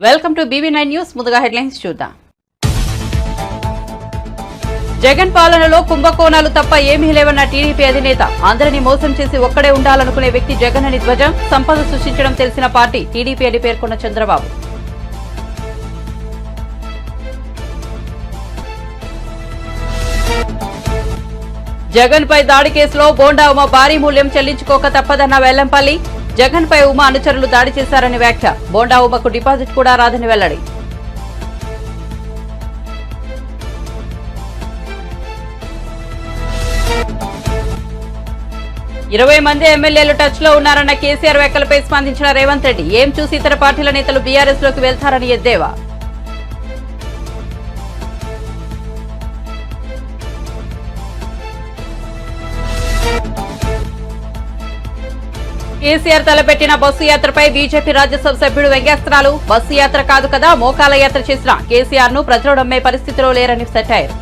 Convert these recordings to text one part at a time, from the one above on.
Welcome to BB9 news. ముందుగా headlines చూద్దాం. జగన్ పాలనలో కుంభకోణాలు తప్ప ఏమీ లేవన్న టీడీపీ అధినేత. అందరినీ మోసం చేసి ఒక్కడే ఉండాలనుకునే వ్యక్తి జగన్ అని ధ్వజం. సంపద సృష్టించడం తెలిసిన పార్టీ టీడీపీ అని పేర్కొన్న చంద్రబాబు. జగన్ పై దాడి కేసులో బోండా ఉమ భారీ మూల్యం చెల్లించుకోక తప్పదన్న వెల్లంపల్లి. జగన్ పై ఉమ అనుచరులు దాడి చేశారని వ్యాఖ్య. బోండా ఉమకు డిపాజిట్ కూడా రాదని వెల్లడి. ఇరవై మంది ఎమ్మెల్యేలు టచ్ లో ఉన్నారన్న కేసీఆర్ వ్యాఖ్యలపై స్పందించిన రేవంత్ రెడ్డి. ఏం చూసి ఇతర పార్టీల నేతలు బీఆర్ఎస్ లోకి వెళ్తారని ఎద్దేవా. కేసీఆర్ తలపెట్టిన బస్సు యాత్రపై బీజేపీ రాజ్యసభ సభ్యుడు వ్యంగ్యాస్త్రాలు. బస్సు యాత్ర కాదు కదా మోకాల యాత్ర చేసిన కేసీఆర్ ను ప్రజలు నమ్మే పరిస్థితిలో లేరని సెటైర్.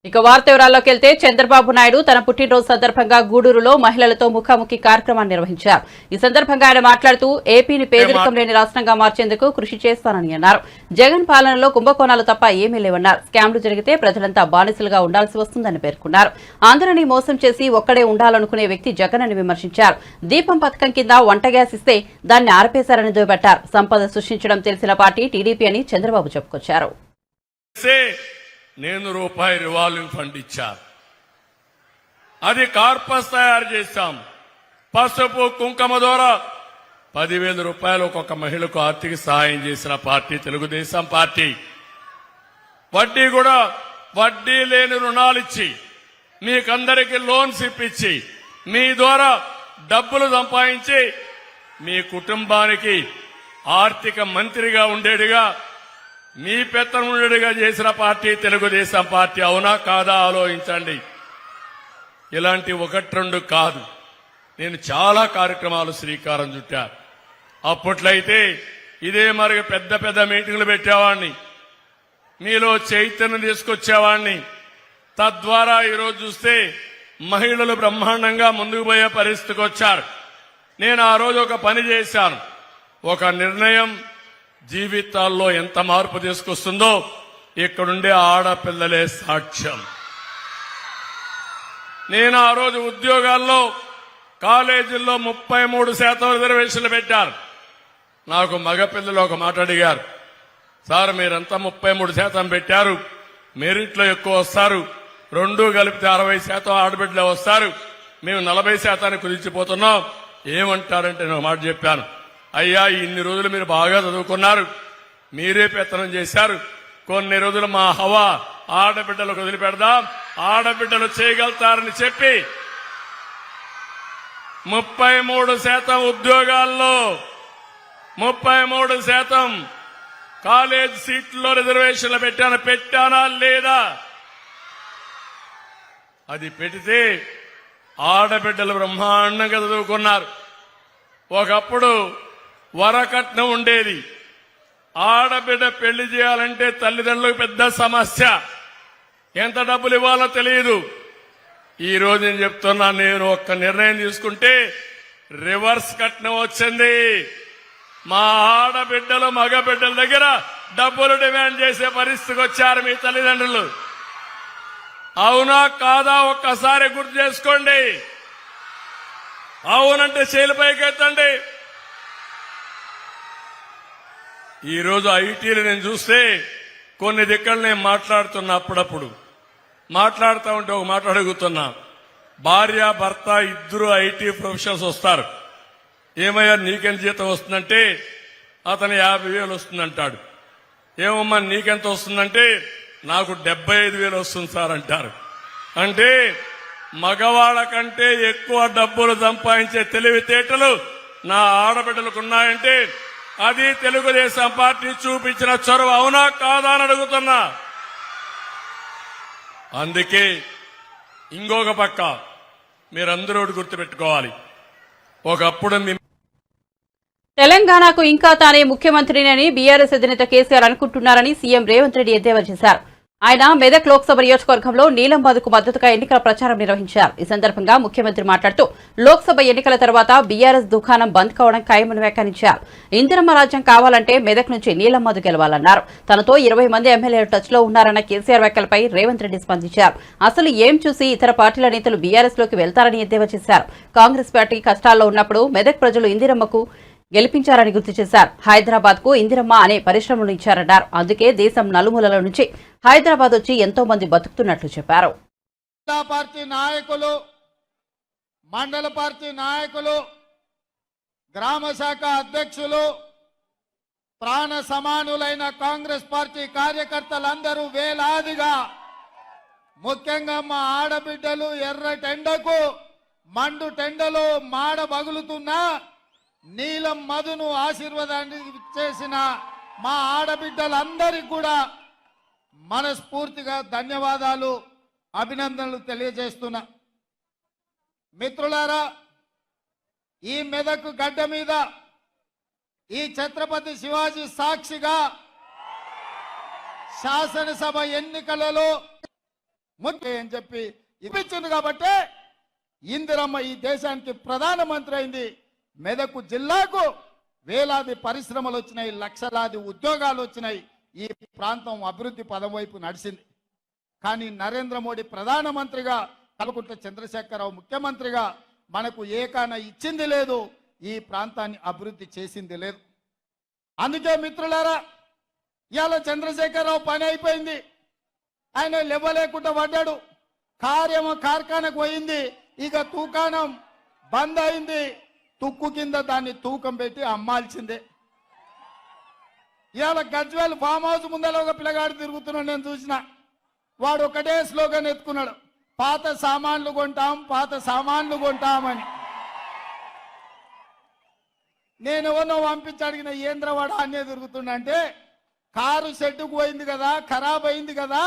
ఇక వార్త వివరాల్లోకి వెళ్తే చంద్రబాబు నాయుడు తన పుట్టినరోజు సందర్భంగా గూడూరులో మహిళలతో ముఖాముఖి కార్యక్రమాన్ని నిర్వహించారు. ఈ సందర్భంగా ఆయన మాట్లాడుతూ ఏపీని పేదరికం లేని రాష్ట్రంగా మార్చేందుకు కృషి చేస్తానని అన్నారు. జగన్ పాలనలో కుంభకోణాలు తప్ప ఏమీ లేవన్నారు. స్కామ్లు జరిగితే ప్రజలంతా బానిసలుగా ఉండాల్సి వస్తుందని పేర్కొన్నారు. అందరినీ మోసం చేసి ఒక్కడే ఉండాలనుకునే వ్యక్తి జగన్ అని విమర్శించారు. దీపం పథకం కింద వంట గ్యాస్ ఇస్తే దాన్ని ఆర్పేశారని దుయ్యబట్టారు. సంపద సృష్టించడం తెలిసిన పార్టీ టీడీపీ అని చంద్రబాబు చెప్పుకొచ్చారు. నేను రూపాయి రివాల్వింగ్ ఫండ్ ఇచ్చాను. అది కార్పస్ తయారు చేశాం. పసుపు కుంకుమ ద్వారా 10,000 రూపాయలు ఒక్కొక్క మహిళకు ఆర్థిక సహాయం చేసిన పార్టీ తెలుగుదేశం పార్టీ. వడ్డీ కూడా వడ్డీ లేని రుణాలిచ్చి మీకందరికీ లోన్స్ ఇప్పించి మీ ద్వారా డబ్బులు సంపాదించి మీ కుటుంబానికి ఆర్థిక మంత్రిగా ఉండేడుగా మీ పెత్తనుడిగా చేసిన పార్టీ తెలుగుదేశం పార్టీ. అవునా కాదా ఆలోచించండి. ఇలాంటి 1-2 కాదు, నేను చాలా కార్యక్రమాలు శ్రీకారం చుట్టా. అప్పట్లయితే ఇదే మరి పెద్ద పెద్ద మీటింగ్లు పెట్టేవాడిని, మీలో చైతన్యం తీసుకొచ్చేవాడిని. తద్వారా ఈరోజు చూస్తే మహిళలు బ్రహ్మాండంగా ముందుకు పోయే పరిస్థితికి వచ్చారు. నేను ఆ రోజు ఒక పని చేశాను. ఒక నిర్ణయం జీవితాల్లో ఎంత మార్పు తీసుకొస్తుందో ఇక్కడుండే ఆడపిల్లలే సాక్ష్యం. నేను ఆ రోజు ఉద్యోగాల్లో కాలేజీల్లో 33% రిజర్వేషన్లు పెట్టారు. నాకు మగపిల్లలు ఒక మాట అడిగారు, సార్ మీరంతా 33% పెట్టారు, మెరిట్లో ఎక్కువ వస్తారు, 2 కలిపితే 60% ఆడబిడ్డలే వస్తారు, మేము 40% కుదించిపోతున్నాం, ఏమంటారంటే నేను మాట చెప్పాను, అయ్యా ఇన్ని రోజులు మీరు బాగా చదువుకున్నారు, మీరే పెత్తనం చేశారు, కొన్ని రోజులు మా హవా ఆడబిడ్డలకు వదిలిపెడదాం, ఆడబిడ్డలు చేయగలుగుతారని చెప్పి 33% ఉద్యోగాల్లో 33% కాలేజ్ సీట్లలో రిజర్వేషన్లు పెట్టానా లేదా? అది పెడితే ఆడబిడ్డలు బ్రహ్మాండంగా చదువుకున్నారు. ఒకప్పుడు వరకట్నం ఉండేది. ఆడబిడ్డ పెళ్లి చేయాలంటే తల్లిదండ్రులకు పెద్ద సమస్య, ఎంత డబ్బులు ఇవ్వాలో తెలియదు. ఈ రోజు నేను చెప్తున్నా, నేను ఒక్క నిర్ణయం తీసుకుంటే రివర్స్ కట్నం వచ్చింది. మా ఆడబిడ్డలు మగబిడ్డల దగ్గర డబ్బులు డిమాండ్ చేసే పరిస్థితికి వచ్చారు మీ తల్లిదండ్రులు. అవునా కాదా ఒక్కసారి గుర్తు చేసుకోండి. అవునంటే చేలిపైకి ఎత్తండి. ఈ రోజు ఐటీలు నేను చూస్తే కొన్ని దిక్కలు నేను మాట్లాడుతున్నా, అప్పుడప్పుడు మాట్లాడుతూ ఉంటే ఒక మాట అడుగుతున్నా, భార్య భర్త ఇద్దరు ఐటీ ప్రొఫెషనల్స్ వస్తారు, ఏమయ్యా నీకెంత జీతం వస్తుందంటే అతను 50,000 వస్తుందంటాడు. ఏమమ్మా నీకెంత వస్తుందంటే నాకు 75,000 వస్తుంది సార్ అంటారు. అంటే మగవాళ్ళ కంటే ఎక్కువ డబ్బులు సంపాదించే తెలివితేటలు నా ఆడబిడ్డలకు ఉన్నాయంటే అది తెలుగుదేశం పార్టీ చూపించిన చొరవ. అవునా కాదా అని అడుగుతున్నా. అందుకే ఇంకొక పక్క మీరందరూ గుర్తుపెట్టుకోవాలి, ఒకప్పుడు తెలంగాణకు ఇంకా తానే ముఖ్యమంత్రిని బీఆర్ఎస్ అధినేత కేసీఆర్ అనుకుంటున్నారని సీఎం రేవంత్ రెడ్డి ఎద్దేవా చేశారు. ఆయన మెదక్ లోక్సభ నియోజకవర్గంలో నీలంబాదుకు మద్దతుగా ఎన్నికల ప్రచారం నిర్వహించారు. ఈ సందర్భంగా ముఖ్యమంత్రి మాట్లాడుతూ లోక్సభ ఎన్నికల తర్వాత బీఆర్ఎస్ దుకాణం బంద్ కావడం ఖాయమని వ్యాఖ్యానించారు. ఇందిరమ్మ రాజ్యం కావాలంటే మెదక్ నుంచి నీలంబాదు గెలవాలన్నారు. తనతో 20 మంది ఎమ్మెల్యేలు టచ్ లో ఉన్నారన్న కేసీఆర్ వ్యాఖ్యలపై రేవంత్ రెడ్డి స్పందించారు. అసలు ఏం చూసి ఇతర పార్టీల నేతలు బీఆర్ఎస్ లోకి వెళ్తారని ఎద్దేవా చేశారు. కాంగ్రెస్ పార్టీ కష్టాల్లో ఉన్నప్పుడు మెదక్ ప్రజలు ఇందిరమ్మకు గెలిపించారని గుర్తు చేశారు. హైదరాబాద్ కు ఇందిరమ్మ అనే పరిశ్రమలు ఇచ్చారన్నారు. అందుకే దేశం నలుమూలల నుంచి హైదరాబాద్ వచ్చి ఎంతో మంది బతుకుతున్నట్లు చెప్పారు. పార్టీ నాయకులు, మండల పార్టీ నాయకులు, గ్రామ శాఖ అధ్యక్షులు, ప్రాణ సమానులైన కాంగ్రెస్ పార్టీ కార్యకర్తలందరూ వేలాదిగా, ముఖ్యంగా మా ఆడబిడ్డలు ఎర్ర టెండకు మండు టెండలో మాడ బగులుతున్నా నీలం మధును ఆశీర్వాదాన్ని చేసిన మా ఆడబిడ్డలందరికీ కూడా మనస్ఫూర్తిగా ధన్యవాదాలు, అభినందనలు తెలియజేస్తున్నా. మిత్రులారా, ఈ మెదక్ గడ్డ మీద ఈ ఛత్రపతి శివాజీ సాక్షిగా శాసనసభ ఎన్నికలలో ముఖ్యం అని చెప్పి ఇప్పించింది కాబట్టి ఇందిరమ్మ ఈ దేశానికి ప్రధానమంత్రి అయింది. మెదక్ జిల్లాకు వేలాది పరిశ్రమలు వచ్చినాయి, లక్షలాది ఉద్యోగాలు వచ్చినాయి. ఈ ప్రాంతం అభివృద్ధి పదం వైపు నడిచింది. కానీ నరేంద్ర మోడీ ప్రధానమంత్రిగా, కల్వకుంట్ల చంద్రశేఖరరావు ముఖ్యమంత్రిగా మనకు ఏకాన ఇచ్చింది లేదు, ఈ ప్రాంతాన్ని అభివృద్ధి చేసింది లేదు. అందుకే మిత్రులారా, ఇవాళ చంద్రశేఖరరావు పని అయిపోయింది, ఆయన లేవలేకుండా పడ్డాడు. కార్ఖానకు పోయింది, ఇక తూకాణం బంద్ అయింది. తుక్కు కింద దాన్ని తూకం పెట్టి అమ్మాల్సిందే. ఇవాళ గజ్వేల్ ఫామ్ హౌస్ ముందర ఒక పిల్లగాడు తిరుగుతున్నాడు, నేను చూసిన. వాడు ఒకటే స్లోగన్ ఎత్తుకున్నాడు, పాత సామాన్లు కొంటాం, పాత సామాన్లు కొంటామని. నేను ఎవరినో పంపించి అడిగిన, ఏంద్రవాడ అనే తిరుగుతుండంటే, కారు షెడ్డుకు పోయింది కదా, ఖరాబ్ అయింది కదా,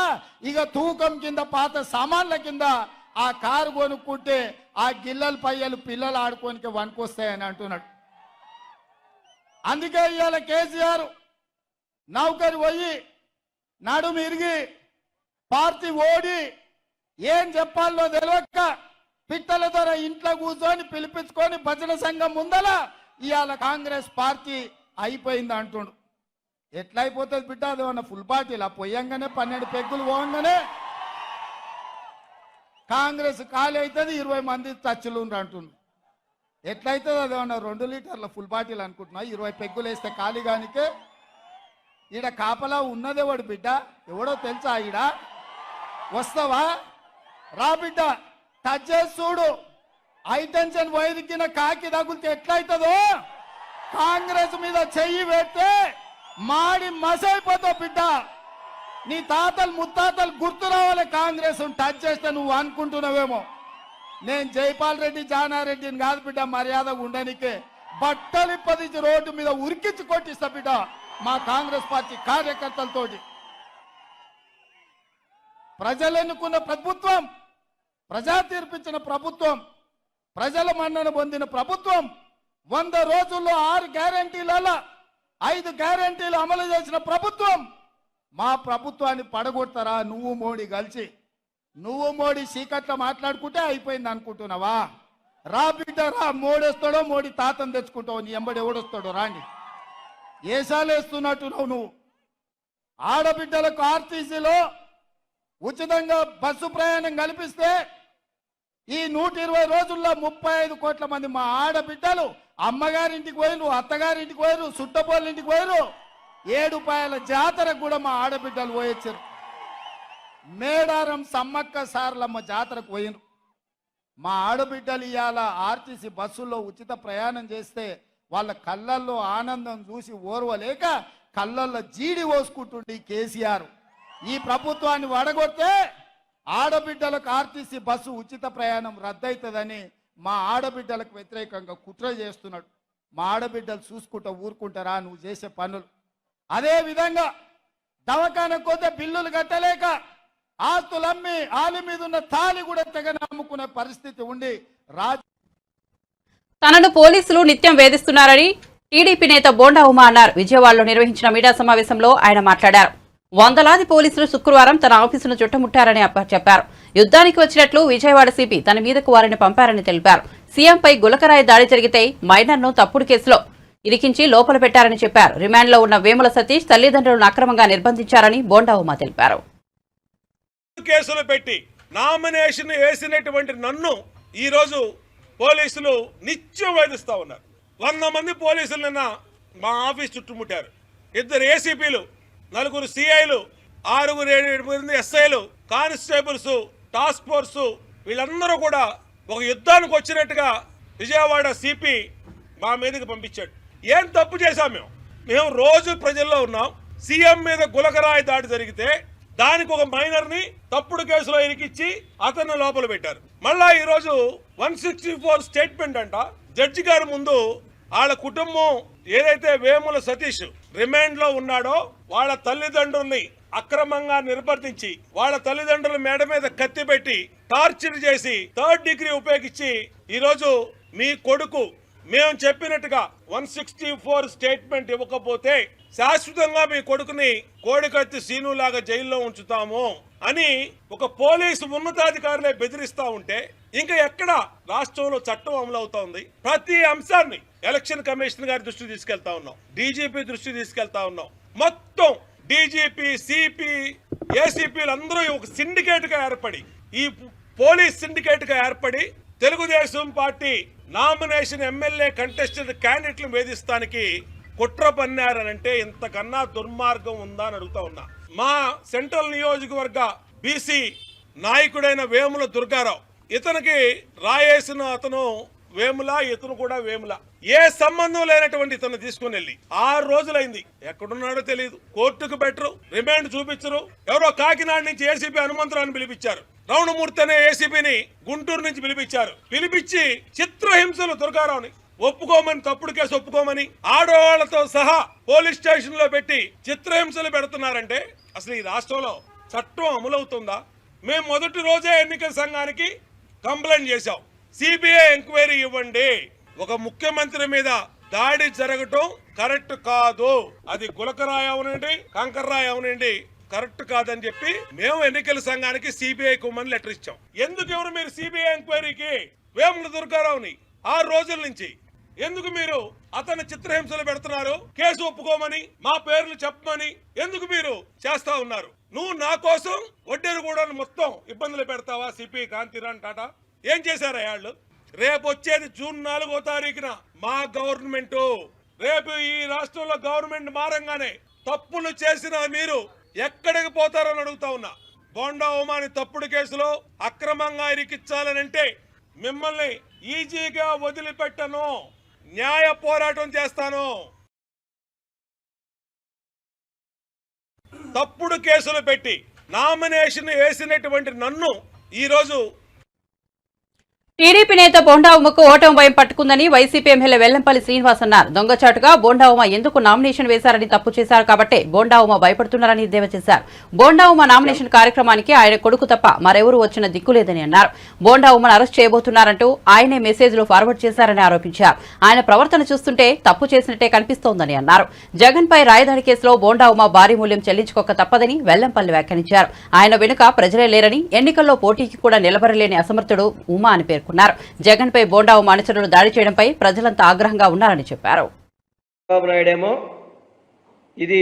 ఇక తూకం కింద పాత సామాన్ల కింద ఆ కారు కొనుక్కుంటే ఆ గిల్లల పయ్యలు పిల్లలు ఆడుకోనికి వనుకొస్తాయని అంటున్నాడు. అందుకే ఇవాళ కేసీఆర్ నౌకరు పోయి నడుము ఇరిగి పార్టీ ఓడి ఏం చెప్పాలో తెలియక పిట్టల ద్వారా ఇంట్లో కూర్చొని పిలిపించుకొని భజన సంఘం ముందల ఇవాళ కాంగ్రెస్ పార్టీ అయిపోయింది అంటుండు. ఎట్లా అయిపోతుంది బిడ్డ? అదేమన్నా ఫుల్ పార్టీలా? పొయ్యంగానే 12 పెగ్గులు పోగానే కాంగ్రెస్ ఖాళీ అవుతుంది, 20 మంది టచ్లు అంటుండు. ఎట్లయితుంది? అదేమన్నా 2 లీటర్ల ఫుల్ బాటిల్ అనుకుంటున్నా? 20 పెగ్గులు వేస్తే ఖాళీగానికే. ఈడ కాపలా ఉన్నదెవడు బిడ్డ? ఎవడో తెలుసా? ఈడ వస్తావా? రా బిడ్డ, టచ్ చేసి చూడు. హైటెన్షన్ వైర్ కింద కాకి తగులితే ఎట్లయితుందో, కాంగ్రెస్ మీద చెయ్యి పెడితే మాడి మసైపోతావు బిడ్డ. నీ తాతలు ముత్తాతలు గుర్తు రావాలి. కాంగ్రెస్ టచ్ చేస్తే నువ్వు అనుకుంటున్నావేమో. నేను జైపాల్ రెడ్డి జానారెడ్డిని కాదు బిడ్డ, మర్యాదగా ఉండనికే బట్టలు ఇప్పదించి రోడ్డు మీద ఉరికించి కొట్టిస్తా బిడ్డ మా కాంగ్రెస్ పార్టీ కార్యకర్తలతోటి. ప్రజలు ఎన్నుకున్న ప్రభుత్వం, ప్రజా తీర్పిచ్చిన ప్రభుత్వం, ప్రజల మన్నన పొందిన ప్రభుత్వం 100 రోజుల్లో 6 గ్యారంటీలలో 5 గ్యారంటీలు అమలు చేసిన ప్రభుత్వం. మా ప్రభుత్వాన్ని పడగొడతారా నువ్వు మోడీ కలిసి? నువ్వు మోడీ చీకట్లో మాట్లాడుకుంటే అయిపోయింది అనుకుంటున్నావా? రా బిడ్డ రా, మోడేస్తాడో మోడీ తాతను తెచ్చుకుంటావు, నీ ఎంబడి ఎవడొస్తాడో రాండి. ఏసాలు వేస్తున్నట్టు నువ్వు. ఆడబిడ్డలకు ఆర్టీసీలో ఉచితంగా బస్సు ప్రయాణం కల్పిస్తే ఈ 120 రోజుల్లో 35 కోట్ల మంది మా ఆడబిడ్డలు అమ్మగారింటికి పోయిరు, అత్తగారింటికి పోయిరు, సుట్టపోళ్ళింటికి పోయిరు. 7 పాయల జాతరకు కూడా మా ఆడబిడ్డలు పోయొచ్చారు. మేడారం సమ్మక్క సారలమ్మ జాతరకు పోయినరు. మా ఆడబిడ్డలు ఇవాళ ఆర్టీసీ బస్సుల్లో ఉచిత ప్రయాణం చేస్తే వాళ్ళ కళ్ళల్లో ఆనందం చూసి ఓర్వలేక కళ్ళల్లో జీడి పోసుకుంటుండే కేసీఆర్. ఈ ప్రభుత్వాన్ని వడగొడితే ఆడబిడ్డలకు ఆర్టీసీ బస్సు ఉచిత ప్రయాణం రద్దవుతుందని మా ఆడబిడ్డలకు వ్యతిరేకంగా కుట్ర చేస్తున్నాడు. మా ఆడబిడ్డలు చూసుకుంటా ఊరుకుంటారా నువ్వు చేసే పనులు? అదే విధంగా దవాఖానకు పోతే బిల్లులు కట్టలేక ఆస్తులమ్మి ఆలి మీద ఉన్న తాళి కూడా తెగ నమ్ముకునే పరిస్థితి ఉండి తనను పోలీసులు నిత్యం వేధిస్తున్నారని టీడీపీ నేత బోండా ఉమా అన్నారు. విజయవాడలో నిర్వహించిన మీడియా సమావేశంలో ఆయన మాట్లాడారు. వందలాది పోలీసులు శుక్రవారం తన ఆఫీసును చుట్టుముట్టారని చెప్పారు. యుద్ధానికి వచ్చినట్లు విజయవాడ సిపి తన మీదకు వారిని పంపారని తెలిపారు. సీఎంపై గులకరాయి దాడి జరిగితే మైనర్ను తప్పుడు కేసులో ఇరికించి లోపల పెట్టారని చెప్పారు. రిమాండ్లో ఉన్న వేముల సతీష్ తల్లిదండ్రులను అక్రమంగా నిర్బంధించారని బోండా ఉమ తెలిపారు. కేసులు పెట్టి నామినేషన్ వేసినటువంటి నన్ను ఈ రోజు పోలీసులు నిత్యం వేధిస్తా ఉన్నారు. 100 మంది పోలీసులు నిన్న మా ఆఫీస్ చుట్టుముట్టారు. 2 ఏసీపీలు, 4 సిఐలు, 6 మంది ఎస్ఐలు, కానిస్టేబుల్స్, టాస్క్ ఫోర్స్ వీళ్ళందరూ కూడా ఒక యుద్ధానికి వచ్చినట్టుగా విజయవాడ సిపి మా మీదకి పంపించాడు. ఏం తప్పు చేశాం మేము రోజు ప్రజల్లో ఉన్నాం. సీఎం మీద గులకరాయి దాడి జరిగితే దానికి ఒక మైనర్ని తప్పుడు కేసులో ఇరికిచ్చి అతన్ని లోపల పెట్టారు. మళ్ళా ఈరోజు 164 స్టేట్మెంట్ అంట జడ్జి గారి ముందు వాళ్ళ కుటుంబం ఏదైతే వేముల సతీష్ రిమాండ్ లో ఉన్నాడో వాళ్ళ తల్లిదండ్రుల్ని అక్రమంగా నిర్బంధించి వాళ్ళ తల్లిదండ్రుల మేడ మీద కత్తి పెట్టి టార్చర్ చేసి 3rd డిగ్రీ ఉపయోగించి ఈరోజు మీ కొడుకు మేము చెప్పినట్టుగా 164 స్టేట్మెంట్ ఇవ్వకపోతే శాశ్వతంగా మీ కొడుకుని కోడికత్తి సీనులాగా జైల్లో ఉంచుతాము అని ఒక పోలీసు ఉన్నతాధికారులే బెదిరిస్తా ఉంటే ఇంకా ఎక్కడ రాష్ట్రంలో చట్టం అమలు అవుతోంది? ప్రతి అంశాన్ని ఎలక్షన్ కమిషన్ గారి దృష్టికి తీసుకెళ్తా ఉన్నాం, డీజీపీ దృష్టికి తీసుకెళ్తా ఉన్నాం. మొత్తం డీజీపీ, సిపి, ఏసీపీలు అందరూ ఒక సిండికేట్ గా ఏర్పడి, ఈ పోలీస్ సిండికేట్ గా ఏర్పడి Telugu Desam party nomination MLA contested క్యాండిడేట్లను వేధిస్తానికి కుట్ర పన్నారనంటే ఇంతకన్నా దుర్మార్గం ఉందా అని అడుగుతా ఉన్నా. మా సెంట్రల్ నియోజకవర్గ బీసీ నాయకుడైన వేముల దుర్గారావు, ఇతనికి రాయేసిన అతను వేముల, ఇతను కూడా వేముల, ఏ సంబంధం లేనటువంటి ఇతను తీసుకుని వెళ్ళి 6 రోజులైంది. ఎక్కడున్నాడో తెలియదు. కోర్టుకు బెటరు, రిమాండ్ చూపించరు. ఎవరో కాకినాడ నుంచి ఏసీపీ హనుమంతరావుని పిలిపించారు. రమణమూర్తి అనే ఏసీపీని గుంటూరు నుంచి పిలిపించి చిత్రహింసలు దుర్గారావుని ఒప్పుకోమని, తప్పుడు కేసు ఒప్పుకోమని ఆడవాళ్లతో సహా పోలీస్ స్టేషన్ లో పెట్టి చిత్రహింసలు పెడుతున్నారంటే అసలు ఈ రాష్ట్రంలో చట్టం అమలవుతుందా? మేము మొదటి రోజే ఎన్నికల సంఘానికి కంప్లైంట్ చేశాం, సిబిఐ ఎంక్వైరీ ఇవ్వండి. ఒక ముఖ్యమంత్రి మీద దాడి జరగటం కరెక్ట్ కాదు. అది గులకరాయి అవనండి, కంకర్రాయి అవనండి, కరెక్ట్ కాదని చెప్పి మేము ఎన్నికల సంఘానికి సిబిఐ కుమ్మని లెటర్ ఇచ్చాం. ఎందుకు ఎవరు మీరు సిబిఐ ఎంక్వైరీకి వేముల దుర్గారావుని 6 రోజుల నుంచి ఎందుకు మీరు అతను చిత్రహింసలు పెడుతున్నారు? కేసు ఒప్పుకోమని, మా పేర్లు చెప్పమని ఎందుకు మీరు చేస్తా ఉన్నారు? నువ్వు నా కోసం వడ్డేరు కూడా మొత్తం ఇబ్బందులు పెడతావా? సిపి కాంతిరాన్ టాటా ఏం చేశారా వాళ్ళు? రేపు వచ్చేది జూన్ 4వ తారీఖున మా గవర్నమెంట్. రేపు ఈ రాష్ట్రంలో గవర్నమెంట్ మారంగానే తప్పులు చేసిన మీరు ఎక్కడికి పోతారని అడుగుతా ఉన్నా. బోండా ఉమాని తప్పుడు కేసులో అక్రమంగా ఇరికించాలనంటే మిమ్మల్ని ఈజీగా వదిలిపెట్టను, న్యాయ పోరాటం చేస్తాను. తప్పుడు కేసులు పెట్టి నామినేషన్ వేసినటువంటి నన్ను ఈరోజు టీడీపీ నేత బోండా ఉమకు ఓటమి భయం పట్టుకుందని వైసీపీ ఎమ్మెల్యే వెల్లంపల్లి శ్రీనివాస్ అన్నారు. దొంగచాటుగా బోండా ఉమ ఎందుకు నామినేషన్ వేశారని తప్పు చేశారు కాబట్టి బోండా ఉమ భయపడుతున్నారని ఎద్దేవా చేశారు. బోండా ఉమ నామినేషన్ కార్యక్రమానికి ఆయన కొడుకు తప్ప మరెవరూ వచ్చిన దిక్కులేదని అన్నారు. బోండా ఉమను అరెస్ట్ చేయబోతున్నారంటూ ఆయనే మెసేజ్లు ఫార్వర్డ్ చేశారని ఆరోపించారు. ఆయన ప్రవర్తన చూస్తుంటే తప్పు చేసినట్టే కనిపిస్తోందని అన్నారు. జగన్ పై రాయదాడి కేసులో బోండా ఉమ భారీ మూల్యం చెల్లించుకోక తప్పదని వెల్లంపల్లి వ్యాఖ్యానించారు. ఆయన వెనుక ప్రజలే లేరని, ఎన్నికల్లో పోటీకి కూడా నిలబడలేని అసమర్థుడు ఉమా అని పేర్కొన్నారు. జగన్ పై బోండా ఉమ అనుచరులు దాడి చేయడంపై ప్రజలంతా ఆగ్రహంగా ఉన్నారని చెప్పారు. చంద్రబాబు నాయుడేమో ఇది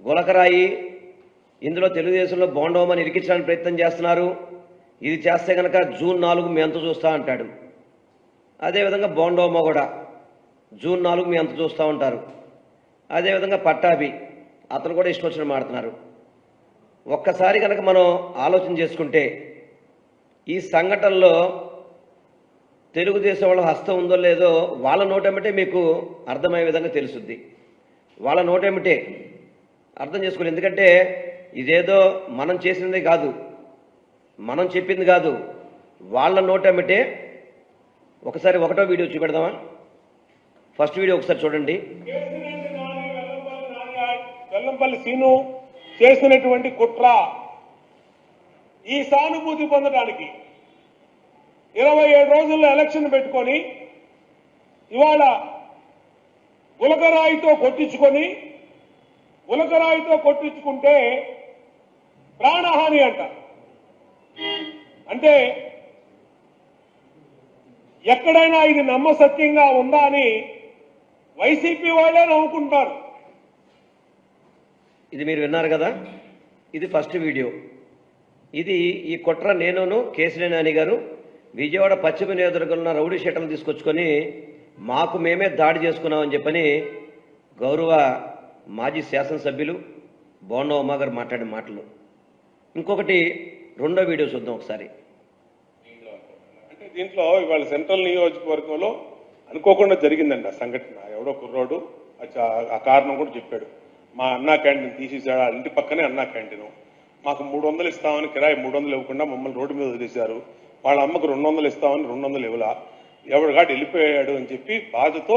గులకరాయి, ఇందులో తెలుగుదేశంలో బోండా ఉమని ఇరికించడానికి ప్రయత్నం చేస్తున్నారు, ఇది చేస్తే కనుక జూన్ 4 మీ అంత చూస్తా అంటాడు. అదేవిధంగా బోండా ఉమ కూడా జూన్ 4 మీ అంత చూస్తూ ఉంటారు. అదేవిధంగా పట్టాభి అతను కూడా ఇష్టం వచ్చిన మాడుతున్నారు. ఒక్కసారి కనుక మనం ఆలోచన చేసుకుంటే ఈ సంఘటనలో తెలుగుదేశం వాళ్ళ హస్తం ఉందో లేదో వాళ్ళ నోటెమ్మటే మీకు అర్థమయ్యే విధంగా తెలుసుద్ది. వాళ్ళ నోటెమ్మటే అర్థం చేసుకోండి. ఎందుకంటే ఇదేదో మనం చేసినది కాదు, మనం చెప్పింది కాదు, వాళ్ళ నోటెమ్మటే. ఒకసారి 1వ వీడియో చూపెడదామా? ఫస్ట్ వీడియో ఒకసారి చూడండి. వెల్లంపల్లి సీను చేసినటువంటి కుట్ర, ఈ సానుభూతి పొందడానికి 27 రోజుల్లో ఎలక్షన్ పెట్టుకొని ఇవాళ గులకరాయితో కొట్టించుకొని గులకరాయితో కొట్టించుకుంటే ప్రాణహాని అంట. అంటే ఎక్కడైనా ఇది నమ్మసత్యంగా ఉందా అని వైసీపీ వాళ్ళే నవ్వుకుంటారు. ఇది మీరు విన్నారు కదా, ఇది ఫస్ట్ వీడియో. ఇది ఈ కుట్ర నేనును కేశినేని నాని గారు విజయవాడ పశ్చిమ నియోజకవర్గంలో రౌడీ షీటర్లు తీసుకొచ్చుకొని మాకు మేమే దాడి చేసుకున్నామని చెప్పని గౌరవ మాజీ శాసనసభ్యులు బోండా ఉమా గారు మాట్లాడిన మాటలు. ఇంకొకటి రెండో వీడియో చూద్దాం ఒకసారి. అంటే దీంట్లో ఇవాళ సెంట్రల్ నియోజకవర్గంలో అనుకోకుండా జరిగిందండి ఆ సంఘటన. ఎవడో కుర్రోడు ఆ కారణం కూడా చెప్పాడు. మా అన్నా క్యాంటీన్ తీసేసాడు, ఆ ఇంటి పక్కనే అన్నా క్యాంటీన్. మాకు 300 ఇస్తామని కిరాయి 300 ఇవ్వకుండా మమ్మల్ని రోడ్డు మీద వదిలేశారు. వాళ్ళ అమ్మకు 200 ఇస్తామని 200 ఇవ్వలా, ఎవరిగాడు వెళ్ళిపోయాడు అని చెప్పి బాధతో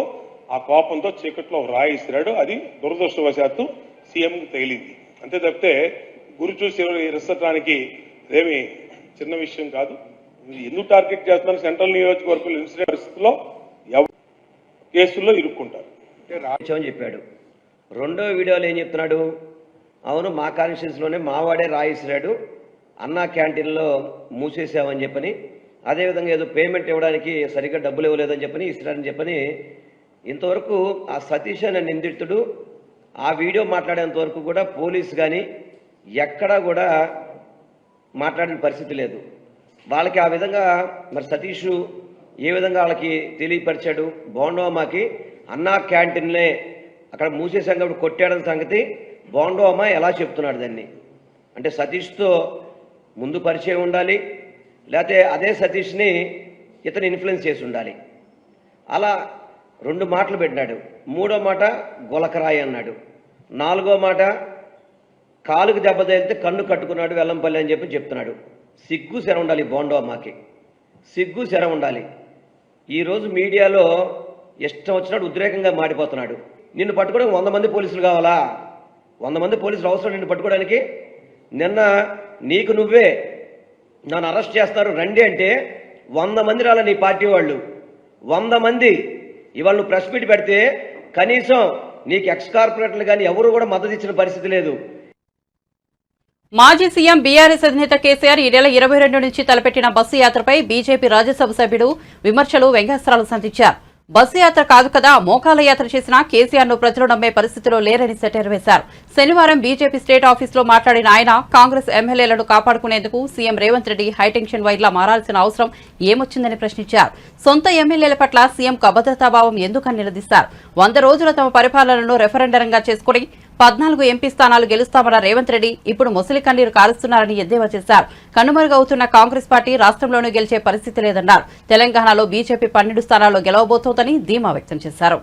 ఆ కోపంతో చీకట్లో రాయి ఇసిరాడు. అది దురదృష్టవశాత్తు సీఎంకి తగిలింది. అంతే తప్పితే గురి చూసి ఇరసటానికి ఏమి చిన్న విషయం కాదు. ఎందుకు టార్గెట్ చేస్తున్నారు? సెంట్రల్ నియోజకవర్గంలో ఇన్సిడెంట్ పరిస్థితుల్లో కేసుల్లో ఇరుక్కుంటారు అని చెప్పాడు. రెండో వీడియోలో ఏం చెప్తున్నాడు? అవును, మా కాన్స్టిట్యూన్సీలోనే మావాడే రాయిసిరాడు, అన్నా క్యాంటీన్లో మూసేసామని చెప్పని, అదేవిధంగా ఏదో పేమెంట్ ఇవ్వడానికి సరిగ్గా డబ్బులు ఇవ్వలేదని చెప్పని ఇస్తారని చెప్పని. ఇంతవరకు ఆ సతీష్ అనే నిందితుడు ఆ వీడియో మాట్లాడేంత వరకు కూడా పోలీసు కానీ ఎక్కడా కూడా మాట్లాడిన పరిస్థితి లేదు. వాళ్ళకి ఆ విధంగా మరి సతీష్ ఏ విధంగా వాళ్ళకి తెలియపరిచాడు? బోండోమాకి అన్నా క్యాంటీన్లే అక్కడ మూసేసాం కాబట్టి కొట్టాడని సంగతి బోండోమా ఎలా చెప్తున్నాడు దాన్ని? అంటే సతీష్తో ముందు పరిచయం ఉండాలి, లేకపోతే అదే సతీష్ని ఇతను ఇన్ఫ్లుయెన్స్ చేసి ఉండాలి. అలా 2 మాటలు పెట్టినాడు. 3వ మాట గులకరాయి అన్నాడు. 4వ మాట కాలుకు దెబ్బ తగిలితే కన్ను కట్టుకున్నాడు వెల్లంపల్లి అని చెప్పి చెప్తున్నాడు. సిగ్గు శర ఉండాలి బోండోమాకి, సిగ్గు శర ఉండాలి. ఈరోజు మీడియాలో ఇష్టం వచ్చినట్టు ఉద్రేకంగా మాడిపోతున్నాడు. నిన్ను పట్టుకోవడానికి 100 మంది పోలీసులు కావాలా? 100 మంది పోలీసులు అవసరం నిన్ను పట్టుకోవడానికి? నిన్న నీకు నువ్వే నన్ను అరెస్ట్ చేస్తారు రండి అంటే 100 మంది రాల నీ పార్టీ వాళ్ళు, 100 మంది. ఇవాళ నువ్వు ప్రెస్ మీట్ పెడితే కనీసం నీకు ఎక్స్ కార్పొరేటర్లు కానీ ఎవరు కూడా మద్దతు ఇచ్చిన పరిస్థితి లేదు. మాజీ సీఎం బీఆర్ఎస్ అధినేత కేసీఆర్ ఈ నెల 22 నుంచి తలపెట్టిన బస్సు యాత్రపై బీజేపీ రాజ్యసభ సభ్యుడు విమర్శలు వ్యంగ్యాస్త్రాలు సంధించారు. బస్సు యాత్ర కాదు కదా, మోకాల యాత్ర చేసినా కేసీఆర్ ను ప్రజలు నమ్మే పరిస్థితిలో లేరని సెటైర్ వేశారు. శనివారం బీజేపీ స్టేట్ ఆఫీసులో మాట్లాడిన ఆయన కాంగ్రెస్ ఎమ్మెల్యేలను కాపాడుకునేందుకు సీఎం రేవంత్ రెడ్డి హైటెన్షన్ వైర్లా మారాల్సిన అవసరం ఏమొచ్చిందని ప్రశ్నించారు. సొంత ఎమ్మెల్యేల పట్ల సీఎంకు అభద్రతాభావం ఎందుకని నిలదీశారు. 100 రోజుల తమ పరిపాలనను రెఫరెండంగా చేసుకుని 14 ఎంపీ స్థానాలు గెలుస్తామన్న రేవంత్ రెడ్డి ఇప్పుడు మొసలి కన్నీరు కారుస్తున్నారని ఎద్దేవా చేశారు. కనుమరుగవుతున్న కాంగ్రెస్ పార్టీ రాష్ట్రంలోనూ గెలిచే పరిస్థితి లేదన్నారు. తెలంగాణలో బీజేపీ 12 స్థానాల్లో గెలవబోతోందని ధీమా వ్యక్తం చేశారు.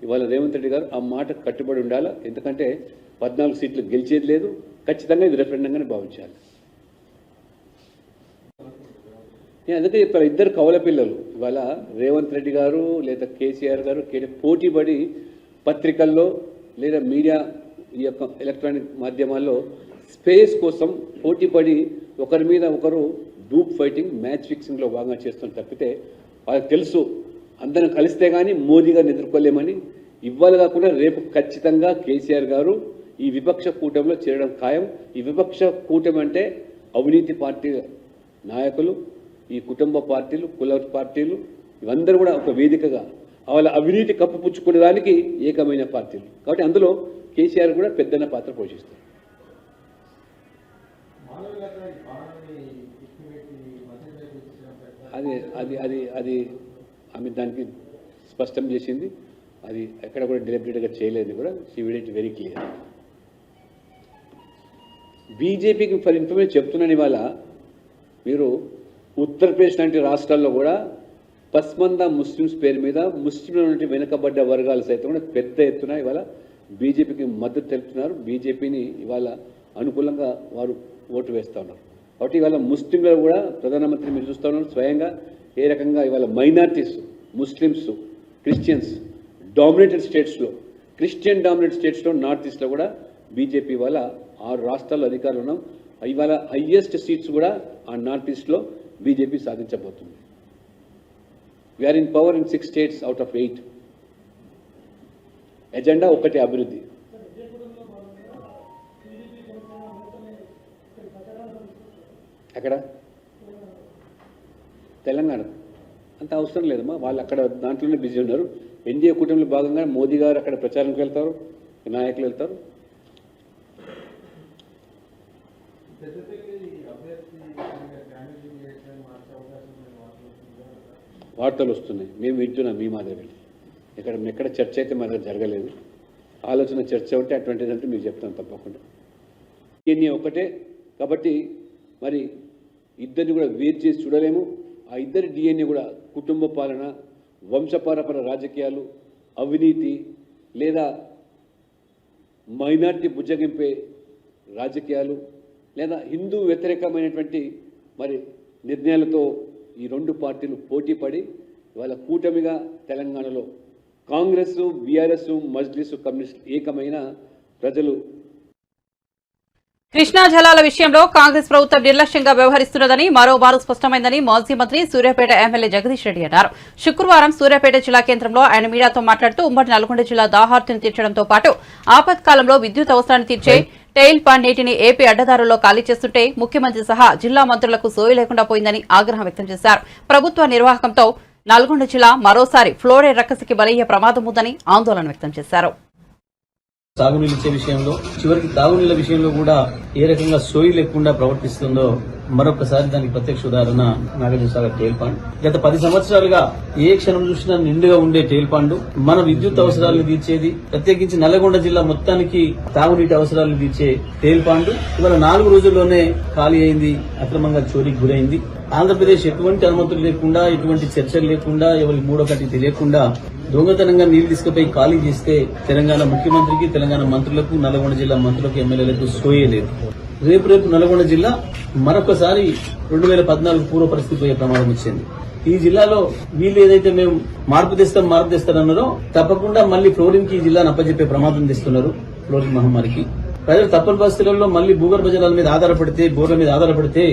ఇవాళ రేవంత్ రెడ్డి గారు ఆ మాట కట్టుబడి ఉండాలి. ఎందుకంటే 14 సీట్లు గెలిచేది లేదు, ఖచ్చితంగా ఇది రెఫరెండంగానే భావించాలి. నేను అందుకే చెప్పాను, 2 కవల పిల్లలు ఇవాళ రేవంత్ రెడ్డి గారు లేదా కేసీఆర్ గారు పోటీపడి పత్రికల్లో లేదా మీడియా ఈ యొక్క ఎలక్ట్రానిక్ మాధ్యమాల్లో స్పేస్ కోసం పోటీపడి ఒకరి మీద ఒకరు గ్రూప్ ఫైటింగ్, మ్యాచ్ ఫిక్సింగ్లో భాగంగా చేస్తున్న తప్పితే వాళ్ళకి తెలుసు అందరం కలిస్తే కానీ మోదీ గారిని ఎదుర్కోలేమని. ఇవాళ కాకుండా రేపు ఖచ్చితంగా కేసీఆర్ గారు ఈ విపక్ష కూటమిలో చేరడం ఖాయం. ఈ విపక్ష కూటమి అంటే అవినీతి పార్టీ నాయకులు, ఈ కుటుంబ పార్టీలు, కుల పార్టీలు, ఇవందరూ కూడా ఒక వేదికగా వాళ్ళ అవినీతి కప్పుపుచ్చుకునే దానికి ఏకమైన పార్టీలు. కాబట్టి అందులో కేసీఆర్ కూడా పెద్దన్న పాత్ర పోషిస్తారు. అది అది అది అది ఆమె దానికి స్పష్టం చేసింది. అది ఎక్కడ కూడా డెలిబరేట్గా చేయలేదు కూడా. She made it very clear. బీజేపీకి ఫర్ ఇన్ఫర్మేషన్ చెప్తున్నాను, ఇవాళ మీరు ఉత్తరప్రదేశ్ లాంటి రాష్ట్రాల్లో కూడా పస్మందా ముస్లిమ్స్ పేరు మీద ముస్లింల నుండి వెనుకబడ్డ వర్గాలు సైతం కూడా పెద్ద ఎత్తున ఇవాళ బీజేపీకి మద్దతు తెలుపుతున్నారు. బీజేపీని ఇవాళ అనుకూలంగా వారు ఓటు వేస్తూ ఉన్నారు. కాబట్టి ఇవాళ ముస్లింలు కూడా ప్రధానమంత్రి మీరు చూస్తూ ఉన్నారు స్వయంగా ఏ రకంగా ఇవాళ మైనారిటీస్, ముస్లిమ్స్, క్రిస్టియన్స్ డామినేటెడ్ స్టేట్స్లో, క్రిస్టియన్ డామినేటెడ్ స్టేట్స్లో, నార్త్ ఈస్ట్లో కూడా బీజేపీ ఇవాళ 6 రాష్ట్రాల్లో అధికారులు ఉన్నాం. ఇవాళ హైయెస్ట్ సీట్స్ కూడా ఆ నార్త్ ఈస్ట్లో బీజేపీ సాధించబోతుంది. We're in power in 6 states out of 8. Agenda ఒకటి అభివృద్ధి. అక్కడ తెలంగాణ అంత అవసరం లేదమ్మా, వాళ్ళు అక్కడ దాంట్లోనే బిజీ ఉన్నారు. ఎన్డీఏ కూటమిలో భాగంగా మోదీ గారు అక్కడ ప్రచారంకి వెళ్తారు, నాయకులు వెళ్తారు. వార్తలు వస్తున్నాయి, మేము వింటున్నాం మీ మాదిరి. ఎక్కడ చర్చ అయితే మన దగ్గర జరగలేదు. ఆలోచన చర్చ ఉంటే అటువంటిది అంటే మీకు చెప్తాను తప్పకుండా. ఇవన్నీ ఒకటే కాబట్టి మరి ఇద్దరిని కూడా వేరు చేసి చూడలేము. ఆ ఇద్దరి డిఎన్ఏ కూడా కుటుంబ పాలన, వంశపారపర రాజకీయాలు, అవినీతి లేదా మైనార్టీ బుజ్జగింపే రాజకీయాలు లేదా హిందూ వ్యతిరేకమైనటువంటి మరి నిర్ణయాలతో ఈ రెండు పార్టీలు పోటీ పడి ఇవాళ కూటమిగా తెలంగాణలో కాంగ్రెస్, బీఆర్ఎస్, మజ్లిస్, కమ్యూనిస్ట్ ఏకమైన ప్రజలు. కృష్ణా జలాల విషయంలో కాంగ్రెస్ ప్రభుత్వం నిర్లక్ష్యంగా వ్యవహరిస్తున్నదని మరోమారు స్పష్టమైందని మాజీ మంత్రి సూర్యాపేట ఎమ్మెల్యే జగదీష్ రెడ్డి అన్నారు. శుక్రవారం సూర్యాపేట జిల్లా కేంద్రంలో ఆయన మీడియాతో మాట్లాడుతూ ఉమ్మడి నల్గొండ జిల్లా దాహార్తిని తీర్చడంతో పాటు ఆపత్కాలంలో విద్యుత్ అవసరాన్ని తీర్చే టెయిల్ పాండ్ నీటిని ఏపీ అడ్డదారుల్లో ఖాళీ చేస్తుంటే ముఖ్యమంత్రి సహా జిల్లా మంత్రులకు సోయి లేకుండా పోయిందని ఆగ్రహం వ్యక్తం చేశారు. ప్రభుత్వ నిర్వాహకంతో నల్గొండ జిల్లా మరోసారి ఫ్లోరైడ్ రక్కసికి బలయ్యే ప్రమాదం ఉందని ఆందోళన వ్యక్తం చేశారు. సాగునీళ్ళు ఇచ్చే విషయంలో చివరికి తాగునీళ్ల విషయంలో కూడా ఏ రకంగా సోయి లేకుండా ప్రవర్తిస్తుందో మరొకసారి దానికి ప్రత్యక్ష ఉదాహరణ నాగార్జునసాగర్ టేల్ పాండ్. గత 10 సంవత్సరాలుగా ఏ క్షణం చూసినా నిండుగా ఉండే టేల్ పాండ్ మన విద్యుత్ అవసరాలను తీర్చేది, ప్రత్యేకించి నల్లగొండ జిల్లా మొత్తానికి తాగునీటి అవసరాలను తీర్చే టేల్ పాండ్ ఇవాళ 4 రోజుల్లోనే ఖాళీ అయింది, అక్రమంగా చోరీకి గురైంది. ఆంధ్రప్రదేశ్ ఎటువంటి అనుమతులు లేకుండా, ఎటువంటి చర్చలు లేకుండా, ఎవరికి మూడో కట్టి తెలియకుండా దొంగతనంగా నీళ్లు తీసుకుపోయి ఖాళీ చేస్తే తెలంగాణ ముఖ్యమంత్రికి, తెలంగాణ మంత్రులకు, నల్గొండ జిల్లా మంత్రులకు, ఎమ్మెల్యేలకు సోయే లేదు. రేపు నల్గొండ జిల్లా మరొకసారి 2014 పూర్వ పరిస్థితి పోయే ప్రమాదం వచ్చింది. ఈ జిల్లాలో వీళ్ళు ఏదైతే మేము మార్పు తెస్తారన్నారో తప్పకుండా మళ్లీ ఫ్లోరిన్ కి ఈ జిల్లాను అప్పచెప్పే ప్రమాదం తెస్తున్నారు. ఫ్లోరిన్ మహమ్మారికి ప్రజలు తప్పని పరిస్థితులలో మళ్లీ భూగర్భ జలాల మీద ఆధారపడితే, బోర్ల మీద ఆధారపడితే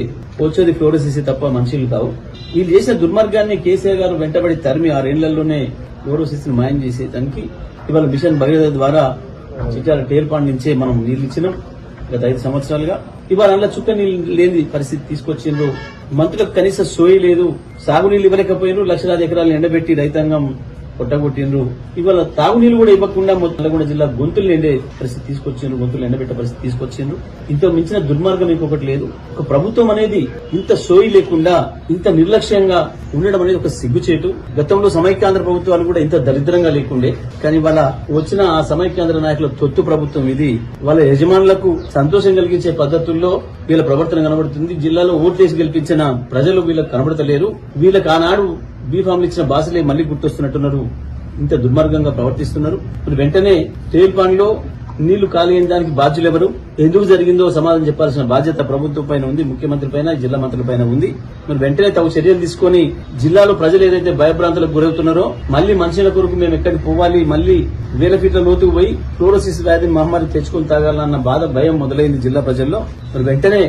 వచ్చేది ఫ్లోరోసిస్ తప్ప మనుషులు కావు. వీళ్ళు చేసిన దుర్మార్గాన్ని కేసీఆర్ గారు వెంటబడి తరిమి 6 ఏళ్లలోనే ఫ్లోరోసిస్ ని మాయం చేసేదానికి ఇవాళ మిషన్ భగీరథ ద్వారా చిట్యాల టేల్ పాండ్ నుంచే మనం నీళ్లు ఇచ్చినాం. గత 5 సంవత్సరాలుగా ఇవాళ అందులో చుక్క నీళ్లు లేని పరిస్థితి తీసుకొచ్చిండ్రు. మంత్రులకు కనీస సోయి లేదు, సాగునీళ్లు ఇవ్వలేకపోయినారు, లక్షలాది ఎకరాలను ఎండబెట్టి రైతాంగం కొట్టగొట్టిండ్రు. ఇవాళ తాగునీళ్లు కూడా ఇవ్వకుండా నల్గొండ జిల్లా గొంతులు ఎండే పరిస్థితి తీసుకొచ్చిండ్రు, గొంతులు ఎండబెట్టే పరిస్థితి తీసుకొచ్చిండ్రు. ఇంత మించిన దుర్మార్గం ఇంకొకటి లేదు. ఒక ప్రభుత్వం అనేది ఇంత సోయి లేకుండా, ఇంత నిర్లక్ష్యంగా ఉండడం అనేది ఒక సిగ్గుచేటు. గతంలో సమైక్యాంధ్ర ప్రభుత్వాలు కూడా ఇంత దరిద్రంగా లేకుండే, కానీ వాళ్ళ వచ్చిన ఆ సమైక్యాంధ్ర నాయకుల తొత్తు ప్రభుత్వం ఇది. వాళ్ళ యజమానులకు సంతోషం కలిగించే పద్ధతుల్లో వీళ్ళ ప్రవర్తన కనబడుతుంది. జిల్లాలో ఓట్లేసి గెలిపించిన ప్రజలు వీళ్ళకి కనబడతలేరు. వీళ్ళకి ఆనాడు బీఫామ్లు ఇచ్చిన బాసలే మళ్లీ గుర్తొస్తున్నట్టున్నారు. ఇంత దుర్మార్గంగా ప్రవర్తిస్తున్నారు. మరి వెంటనే టేల్ పాండ్ లో నీళ్లు ఖాళీ అయిన దానికి బాధ్యులెవరు, ఎందుకు జరిగిందో సమాధానం చెప్పాల్సిన బాధ్యత ప్రభుత్వం పైన ఉంది, ముఖ్యమంత్రి పైన, జిల్లా మంత్రుల పైన ఉంది. మరి వెంటనే తగు చర్యలు తీసుకుని జిల్లాలో ప్రజలు ఏదైతే భయభ్రాంతులకు గురవుతున్నారో మళ్లీ మనుషుల కొరకు మేము ఎక్కడికి పోవాలి, మళ్లీ 1000 ఫీట్ల లోతుకు పోయి ఫ్లోరోసిస్ వ్యాధిని మహమ్మారి తెచ్చుకుని తాగాలన్న బాధ, భయం మొదలైంది జిల్లా ప్రజల్లో. మరి వెంటనే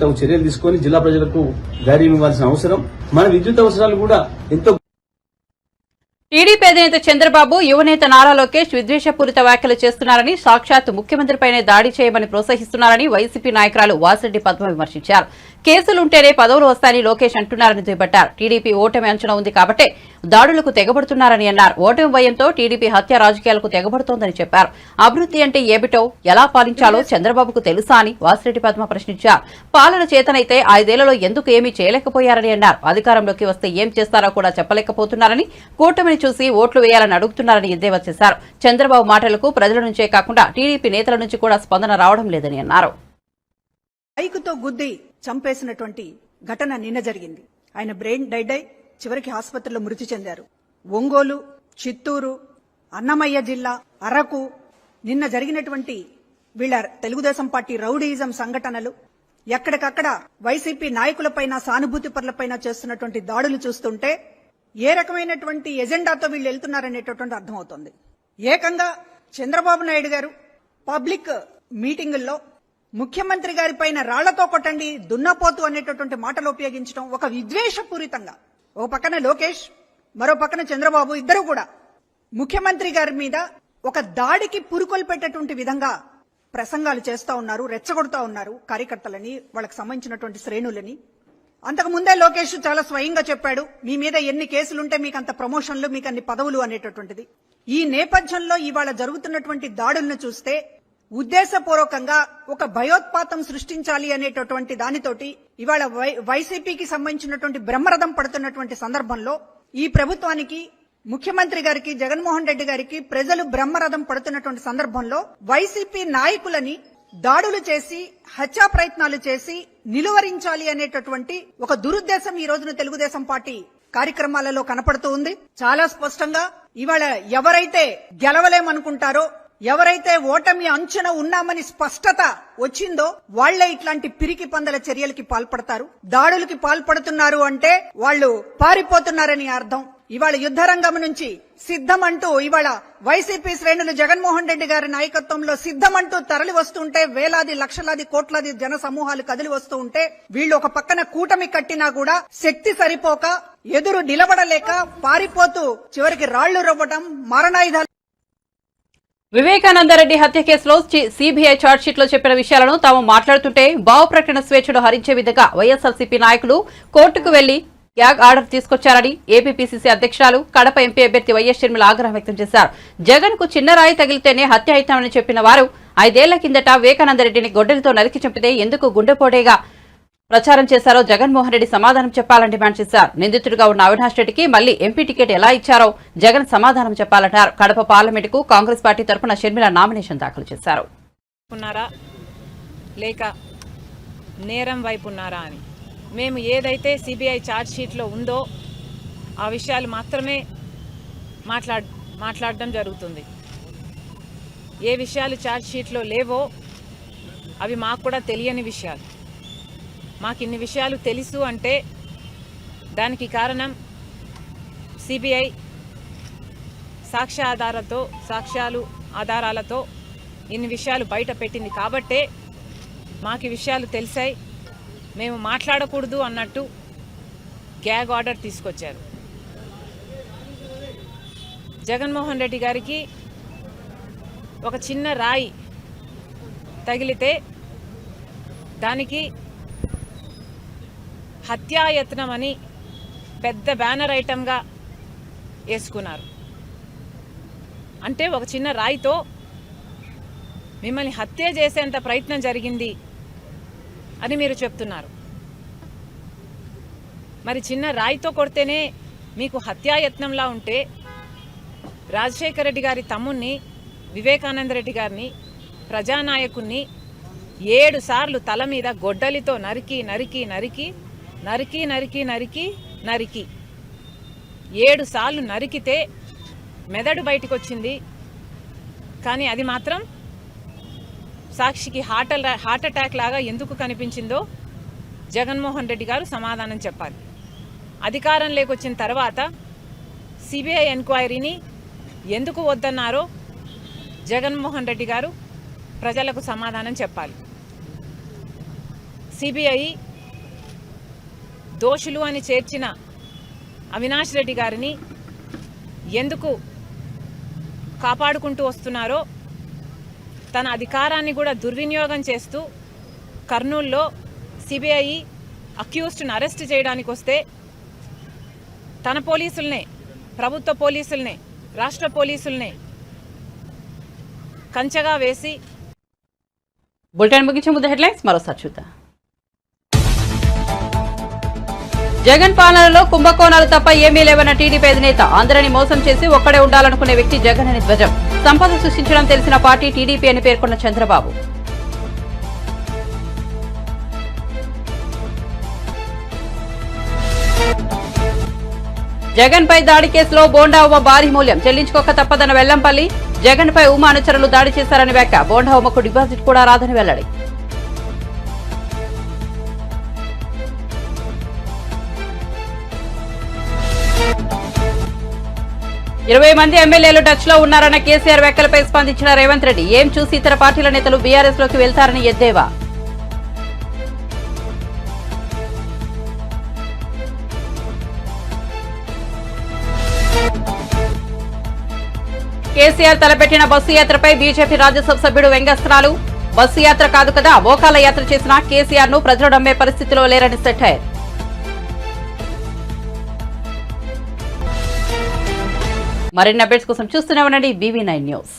తగు చర్యలు తీసుకుని జిల్లా ప్రజలకు ధైర్యం ఇవ్వాల్సిన అవసరం. మన విద్యుత్ అవసరాలు కూడా ఎంతో. టీడీపీ అధినేత చంద్రబాబు యువనేత నారా లోకేష్ విద్వేషపూరిత వ్యాఖ్యలు చేస్తున్నారని, సాక్షాత్ ముఖ్యమంత్రిపైనే దాడి చేయమని ప్రోత్సహిస్తున్నారని వైసీపీ నాయకురాలు వాసిరెడ్డి పద్మ విమర్శించారు. కేసులుంటేనే పదవులు వస్తాయని లోకేష్ అంటున్నారని దుయ్యబట్టారు. టీడీపీ ఓటమి అంచనా ఉంది కాబట్టే దాడులకు తెగబడుతున్నారని అన్నారు. ఓటమి భయంతో టీడీపీ హత్య రాజకీయాలకు తెగబడుతోందని చెప్పారు. అభివృద్ధి అంటే ఏమిటో, ఎలా పాలించాలో చంద్రబాబుకు తెలుసా అని వాసిరెడ్డి పద్మ ప్రశ్నించారు. పాలన చేతనైతే 5 ఏళ్లలో ఎందుకు ఏమీ చేయలేకపోయారని అన్నారు. అధికారంలోకి వస్తే ఏం చేస్తారో కూడా చెప్పలేకపోతున్నారని, కూటమిని చూసి ఓట్లు వేయాలని అడుగుతున్నారని ఎద్దేవా చేశారు. చంద్రబాబు మాటలకు ప్రజల నుంచే కాకుండా టీడీపీ నేతల నుంచి కూడా స్పందన రావడం లేదని అన్నారు. బైకుతో గుద్ది చంపేసినటువంటి ఘటన నిన్న జరిగింది. ఆయన బ్రెయిన్ డెడ్ అయి చివరికి ఆసుపత్రిలో మృతి చెందారు. ఒంగోలు, చిత్తూరు, అన్నమయ్య జిల్లా, అరకు నిన్న జరిగినటువంటి వీళ్ళ తెలుగుదేశం పార్టీ రౌడీయిజం సంఘటనలు, ఎక్కడికక్కడ వైసీపీ నాయకులపైన, సానుభూతి పరులపైన చేస్తున్నటువంటి దాడులు చూస్తుంటే ఏ రకమైనటువంటి ఎజెండాతో వీళ్ళు వెళ్తున్నారనేటటువంటి అర్థమవుతోంది. ఏకంగా చంద్రబాబు నాయుడు గారు పబ్లిక్ మీటింగుల్లో ముఖ్యమంత్రి గారి పైన రాళ్లతో కొట్టండి, దున్నపోతు అనేటటువంటి మాటలు ఉపయోగించడం ఒక విద్వేషపూరితంగా. ఓ పక్కన లోకేష్, మరో పక్కన చంద్రబాబు ఇద్దరు కూడా ముఖ్యమంత్రి గారి మీద ఒక దాడికి పురుకొల్పేటటువంటి విధంగా ప్రసంగాలు చేస్తా ఉన్నారు, రెచ్చగొడుతా ఉన్నారు కార్యకర్తలని, వాళ్ళకి సంబంధించినటువంటి శ్రేణులని. అంతకు ముందే లోకేష్ చాలా స్వయంగా చెప్పాడు, మీ మీద ఎన్ని కేసులుంటే మీకు అంత ప్రమోషన్లు, మీకు అన్ని పదవులు అనేటటువంటిది. ఈ నేపథ్యంలో ఇవాళ జరుగుతున్నటువంటి దాడులను చూస్తే ఉద్దేశపూర్వకంగా ఒక భయోత్పాతం సృష్టించాలి అనేటటువంటి దానితోటి ఇవాళ వైసీపీకి సంబంధించినటువంటి బ్రహ్మరథం పడుతున్నటువంటి సందర్భంలో ఈ ప్రభుత్వానికి, ముఖ్యమంత్రి గారికి, జగన్మోహన్ రెడ్డి గారికి ప్రజలు బ్రహ్మరథం పడుతున్నటువంటి సందర్భంలో వైసీపీ నాయకులని దాడులు చేసి, హత్యా ప్రయత్నాలు చేసి నిలువరించాలి అనేటటువంటి ఒక దురుద్దేశం ఈ రోజున తెలుగుదేశం పార్టీ కార్యక్రమాలలో కనపడుతూ ఉంది. చాలా స్పష్టంగా ఇవాళ ఎవరైతే గెలవలేమనుకుంటారో, ఎవరైతే ఓటమి అంచున ఉన్నామని స్పష్టత వచ్చిందో వాళ్లే ఇట్లాంటి పిరికి పందల చర్యలకి పాల్పడతారు. దాడులకి పాల్పడుతున్నారు అంటే వాళ్ళు పారిపోతున్నారని అర్థం. ఇవాళ యుద్ధరంగం నుంచి సిద్ధమంటూ ఇవాళ వైసీపీ శ్రేణులు జగన్మోహన్ రెడ్డి గారి నాయకత్వంలో సిద్ధమంటూ తరలి వస్తుంటే, వేలాది లక్షలాది కోట్లాది జన సమూహాలు కదిలి వస్తూ ఉంటే, వీళ్ళు ఒక పక్కన కూటమి కట్టినా కూడా శక్తి సరిపోక, ఎదురు నిలబడలేక పారిపోతూ చివరికి రాళ్లు రువ్వడం, మరణాయుధాలు. వివేకానందరెడ్డి హత్య కేసులో సీబీఐ ఛార్జ్షీట్లో చెప్పిన విషయాలను తాము మాట్లాడుతుంటే భావ ప్రకటన స్వేచ్ఛను హరించే విధంగా వైఎస్ఆర్సీపీ నాయకులు కోర్టుకు వెళ్లి యాగ్ ఆర్డర్ తీసుకొచ్చారని ఏపీపీసీసీ అధ్యక్షురాలు, కడప ఎంపీ అభ్యర్థి వైఎస్ షర్మిల ఆగ్రహం వ్యక్తం చేశారు. జగన్ కు చిన్న రాయి తగిలితేనే హత్య అవుతామని చెప్పిన వారు 5 ఏళ్ల కిందట వివేకానందరెడ్డిని గొడ్డలితో నరికి చంపితే ఎందుకు గుండెపోటేగా ప్రచారం చేశారో జగన్మోహన్ రెడ్డి సమాధానం చెప్పాలని డిమాండ్ చేశారు. నిందితుడిగా ఉన్న అవినాష్ రెడ్డికి మళ్లీ ఎంపీ టికెట్ ఎలా ఇచ్చారో జగన్ సమాధానం చెప్పాలన్నారు. కడప పార్లమెంటుకు కాంగ్రెస్ పార్టీ తరఫున షర్మిల నామినేషన్ దాఖలు చేశారు. లేక నేరం వైపు ఉన్నారా అని మేము ఏదైతే సిబిఐ ఛార్జ్ షీట్లో ఉందో ఆ విషయాలు మాత్రమే మాట్లాడడం జరుగుతుంది. ఏ విషయాలు ఛార్జ్ షీట్లో లేవో అవి మాకు కూడా తెలియని విషయాలు. మాకు ఇన్ని విషయాలు తెలుసు అంటే దానికి కారణం సిబిఐ ఆధారాలతో ఇన్ని విషయాలు బయట పెట్టింది కాబట్టే మాకు ఈ విషయాలు తెలిసాయి. మేము మాట్లాడకూడదు అన్నట్టు గ్యాగ్ ఆర్డర్ తీసుకొచ్చారు. జగన్మోహన్ రెడ్డి గారికి ఒక చిన్న రాయి తగిలితే దానికి హత్యాయత్నం అని పెద్ద బ్యానర్ ఐటమ్గా వేసుకున్నారు. అంటే ఒక చిన్న రాయితో మిమ్మల్ని హత్య చేసేంత ప్రయత్నం జరిగింది అని మీరు చెప్తున్నారు. మరి చిన్న రాయితో కొడితేనే మీకు హత్యాయత్నంలా ఉంటే రాజశేఖర రెడ్డి గారి తమ్ముణ్ణి, వివేకానంద రెడ్డి గారిని, ప్రజానాయకుణ్ణి 7 సార్లు తల మీద గొడ్డలితో నరికి 7 సార్లు నరికితే మెదడు బయటకు వచ్చింది. కానీ అది మాత్రం సాక్షికి హార్ట్ అటాక్ లాగా ఎందుకు కనిపించిందో జగన్మోహన్ రెడ్డి గారు సమాధానం చెప్పాలి. అధికారం లేకొచ్చిన తర్వాత సిబిఐ ఎంక్వైరీని ఎందుకు వద్దన్నారో జగన్మోహన్ రెడ్డి గారు ప్రజలకు సమాధానం చెప్పాలి. సిబిఐ దోషులు అని చేర్చిన అవినాష్ రెడ్డి గారిని ఎందుకు కాపాడుకుంటూ వస్తున్నారో, తన అధికారాన్ని కూడా దుర్వినియోగం చేస్తూ కర్నూలులో సిబిఐ అక్యూజ్డ్ని అరెస్ట్ చేయడానికి వస్తే తన పోలీసుల్నే, ప్రభుత్వ పోలీసుల్నే, రాష్ట్ర పోలీసుల్నే కంచెగా వేసి. బులెటిన్ ముగించే ముందు హెడ్లైన్స్ మరోసారి చూద్దాం. జగన్ పాలనలో కుంభకోణాలు తప్ప ఏమీ లేవన్న టీడీపీ అధినేత. అందరినీ మోసం చేసి ఒక్కడే ఉండాలనుకునే వ్యక్తి జగన్ అని ధ్వజం. సంపద సృష్టించడం తెలిసిన పార్టీ టీడీపీ అని పేర్కొన్న చంద్రబాబు. జగన్ పై దాడి కేసులో బోండా ఉమ భారీ మూల్యం చెల్లించుకోక తప్పదన్న వెల్లంపల్లి. జగన్ పై ఉమ అనుచరులు దాడి చేశారని వ్యాఖ్య. బోండా ఉమకు డిపాజిట్ కూడా రాదని వెల్లడి. ఇరవై మంది ఎమ్మెల్యేలు టచ్ లో ఉన్నారన్న కేసీఆర్ వ్యాఖ్యలపై స్పందించిన రేవంత్ రెడ్డి. ఏం చూసి ఇతర పార్టీల నేతలు బీఆర్ఎస్ లోకి వెళ్తారని ఎద్దేవా. కేసీఆర్ తలపెట్టిన బస్సు యాత్రపై బీజేపీ రాజ్యసభ సభ్యుడు వ్యంగ్యాస్త్రాలు. బస్సు యాత్ర కాదు కదా, మోకాల యాత్ర చేసిన కేసీఆర్ ను ప్రజలు నమ్మే పరిస్థితిలో లేరని సెటైర్. మరిన్ని అప్డేట్స్ కోసం చూస్తూనే ఉండండి BV9 న్యూస్.